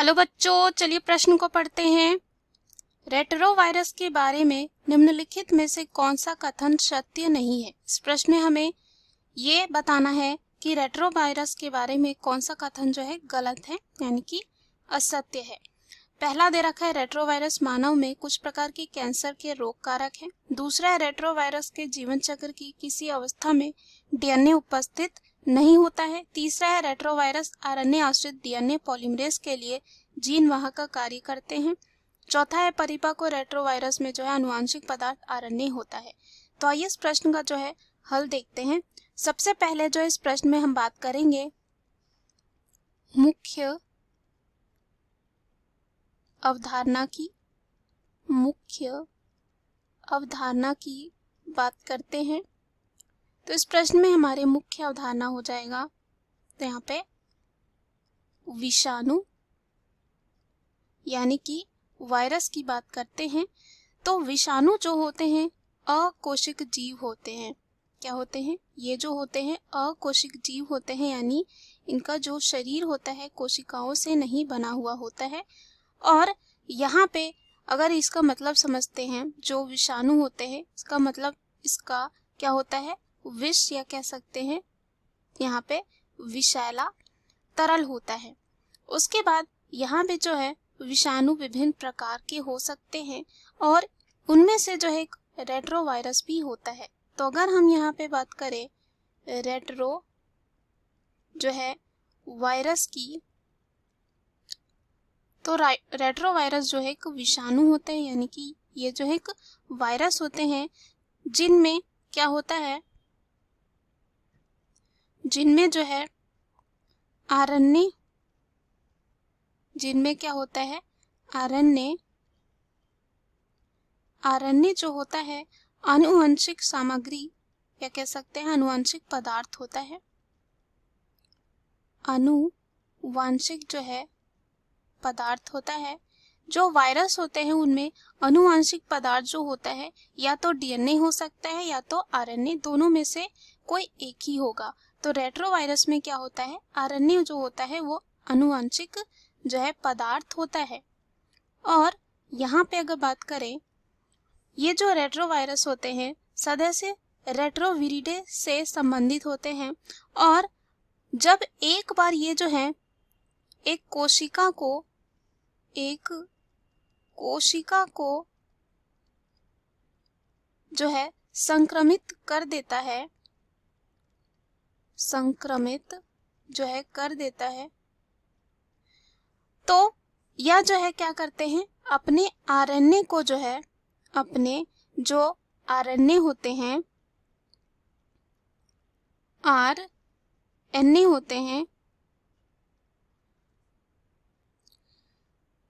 Hello बच्चों, चलिए प्रश्न को पढ़ते हैं। रेट्रोवायरस के बारे में निम्नलिखित में से कौन सा कथन सत्य नहीं है। इस प्रश्न में हमें ये बताना है कि रेट्रोवायरस के बारे में कौन सा कथन जो है गलत है, यानी कि असत्य है। पहला दे रखा है रेट्रोवायरस मानव में कुछ प्रकार के कैंसर के रोग कारक है। दूसरा है रेट्रोवायरस के जीवन चक्र की किसी अवस्था में डीएनए उपस्थित नहीं होता है। तीसरा है रेट्रोवायरस आरएनए आश्रित डीएनए पॉलीमरेज के लिए जीन वाहक का कार्य करते हैं। चौथा है परिपक्व रेट्रोवायरस में जो है आनुवांशिक पदार्थ आरएनए होता है। तो आइए इस प्रश्न का जो है हल देखते हैं। सबसे पहले जो इस प्रश्न में हम बात करेंगे मुख्य अवधारणा की बात करते हैं। तो इस प्रश्न में हमारे मुख्य अवधारणा हो जाएगा, तो यहाँ पे विषाणु यानी कि वायरस की बात करते हैं। तो विषाणु जो होते हैं अकोशिक जीव होते हैं। क्या होते हैं? ये जो होते हैं अकोशिक जीव होते हैं, यानी इनका जो शरीर होता है कोशिकाओं से नहीं बना हुआ होता है। और यहाँ पे अगर इसका मतलब समझते हैं, जो विषाणु होते हैं इसका मतलब इसका क्या होता है, विष, या कह सकते हैं यहाँ पे विषैला तरल होता है। उसके बाद यहाँ पे जो है विषाणु विभिन्न प्रकार के हो सकते हैं और उनमें से जो है एक रेट्रोवायरस भी होता है। तो अगर हम यहाँ पे बात करें रेट्रो जो है वायरस की, तो रेट्रोवायरस जो है एक विषाणु होते हैं, यानी कि ये जो है एक वायरस होते हैं जिनमें क्या होता है, जिनमें जो है आरएनए, जिनमें क्या होता है आरएनए जो होता है आनुवंशिक सामग्री, या कह सकते हैं आनुवंशिक पदार्थ होता है। आनुवंशिक जो है पदार्थ होता है। जो वायरस होते हैं उनमें आनुवंशिक पदार्थ जो होता है या तो डीएनए हो सकता है या तो आरएनए, दोनों में से कोई एक ही होगा। तो रेट्रोवायरस में क्या होता है, आरएनए जो होता है वो आनुवंशिक जो है पदार्थ होता है। और यहाँ पे अगर बात करें, ये जो रेट्रोवायरस होते हैं सदस्य रेट्रोविरिडे से संबंधित होते हैं। और जब एक बार ये जो है एक कोशिका को जो है संक्रमित कर देता है, तो यह जो है क्या करते हैं, अपने आरएनए को जो है, अपने जो आरएनए होते हैं, आरएनए होते हैं,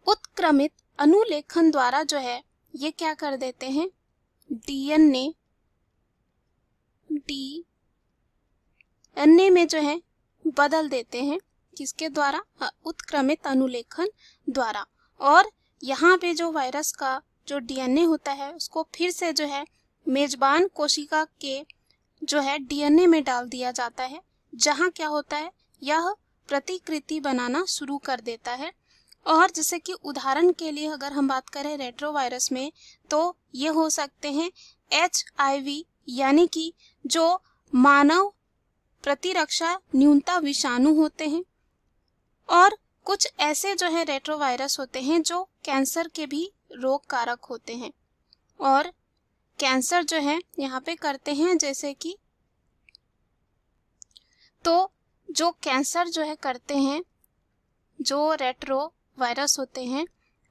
उत्क्रमित अनुलेखन द्वारा जो है ये क्या कर देते हैं, डीएनए में जो है बदल देते हैं। किसके द्वारा? उत्क्रमित अनुलेखन द्वारा। और यहाँ पे जो वायरस का जो डीएनए होता है उसको फिर से जो है मेजबान कोशिका के जो है डीएनए में डाल दिया जाता है, जहाँ क्या होता है, यह प्रतिकृति बनाना शुरू कर देता है। और जैसे कि उदाहरण के लिए अगर हम बात करें रेट्रोवायरस में, तो ये हो सकते हैं HIV, यानी कि जो मानव प्रतिरक्षा न्यूनता विषाणु होते हैं। और कुछ ऐसे जो है रेट्रोवायरस होते हैं जो कैंसर के भी रोग कारक होते हैं। और कैंसर जो है यहाँ पे करते हैं, जैसे कि तो जो कैंसर जो है करते हैं, जो रेट्रोवायरस होते हैं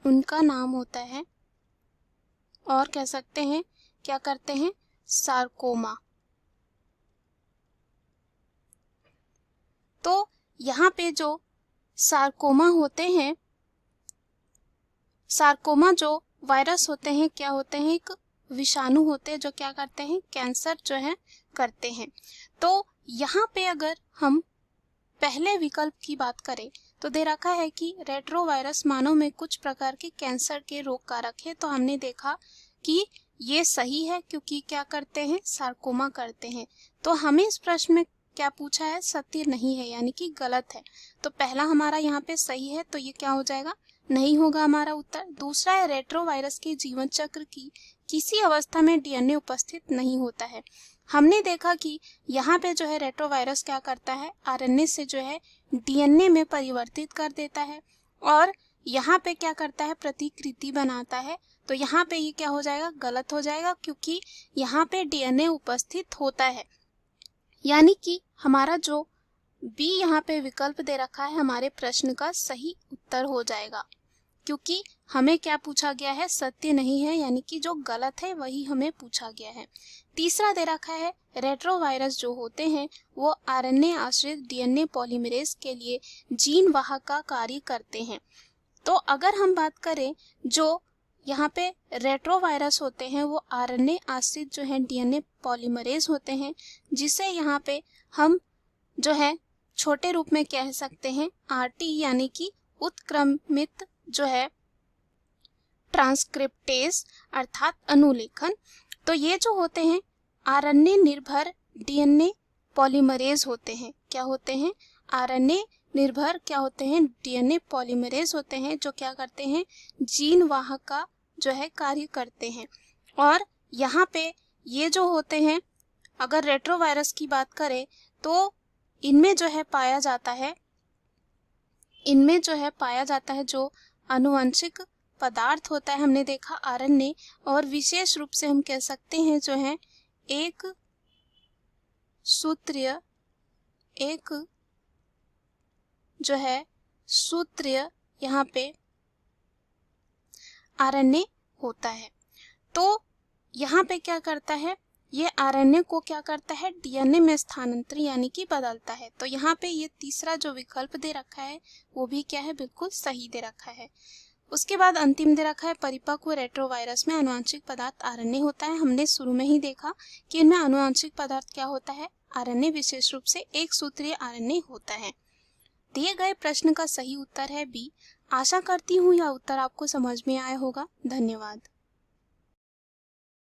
उनका नाम होता है, और कह सकते हैं क्या करते हैं, सार्कोमा। तो यहाँ पे जो सार्कोमा होते हैं, सार्कोमा जो वायरस होते हैं क्या होते हैं, एक विषाणु होते हैं जो क्या करते हैं, कैंसर जो है करते हैं। तो यहाँ पे अगर हम पहले विकल्प की बात करें तो दे रखा है कि रेट्रोवायरस मानव में कुछ प्रकार के कैंसर के रोग कारक है। तो हमने देखा कि ये सही है, क्योंकि क्या करते हैं, सार्कोमा करते हैं। तो हमें इस प्रश्न में क्या पूछा है, सत्य नहीं है यानी कि गलत है। तो पहला हमारा यहाँ पे सही है, तो ये क्या हो जाएगा, नहीं होगा हमारा उत्तर। दूसरा है रेट्रोवायरस के जीवन चक्र की किसी अवस्था में डीएनए उपस्थित नहीं होता है। हमने देखा कि यहाँ पे जो है रेट्रोवायरस क्या करता है, आरएनए से जो है डीएनए में परिवर्तित कर देता है और यहाँ पे क्या करता है, प्रतिकृति बनाता है। तो यहाँ पे ये क्या हो जाएगा, गलत हो जाएगा, क्योंकि यहाँ पे डीएनए उपस्थित होता है। यानी कि हमारा जो बी यहाँ पे विकल्प दे रखा है हमारे प्रश्न का सही उत्तर हो जाएगा, क्योंकि हमें क्या पूछा गया है, सत्य नहीं है, यानी कि जो गलत है वही हमें पूछा गया है। तीसरा दे रखा है रेट्रोवायरस जो होते हैं वो आरएनए आश्रित डीएनए पॉलीमरेज के लिए जीन वाहक का कार्य करते हैं। तो अगर हम बात करें जो यहाँ पे रेट्रोवायरस होते हैं वो आरएनए आश्रित जो है डीएनए पॉलीमरेज होते हैं, जिसे यहाँ पे हम जो है छोटे रूप में कह सकते हैं आरटी, यानी कि उत्क्रमित जो है ट्रांसक्रिप्टेज अर्थात अनुलेखन। तो ये जो होते हैं आरएनए निर्भर डीएनए पॉलीमरेज होते हैं। क्या होते हैं, आरएनए निर्भर क्या होते हैं, डीएनए पॉलीमरेज होते हैं, जो क्या करते हैं, जीन वाहक का जो है कार्य करते हैं। और यहाँ पे ये जो होते हैं, अगर रेट्रोवायरस की बात करें तो इनमें जो है पाया जाता है जो आनुवंशिक पदार्थ होता है, हमने देखा आरएनए, और विशेष रूप से हम कह सकते हैं जो है एक सूत्रीय यहाँ पे आरएनए होता है। तो यहाँ पे क्या करता है, ये आरएनए को क्या करता है, डीएनए में स्थानांतरित यानी कि बदलता है। तो यहाँ पे ये तीसरा जो विकल्प दे रखा है वो भी क्या है, बिल्कुल सही दे रखा है। उसके बाद अंतिम दे रखा है परिपक्व रेट्रोवायरस में आनुवंशिक पदार्थ आरएनए होता है। हमने शुरू में ही देखा कि इनमें आनुवंशिक पदार्थ क्या होता है, आरएनए, विशेष रूप से एक सूत्रीय आरएनए होता है। दिए गए प्रश्न का सही उत्तर है बी। आशा करती हूँ यह उत्तर आपको समझ में आया होगा। धन्यवाद।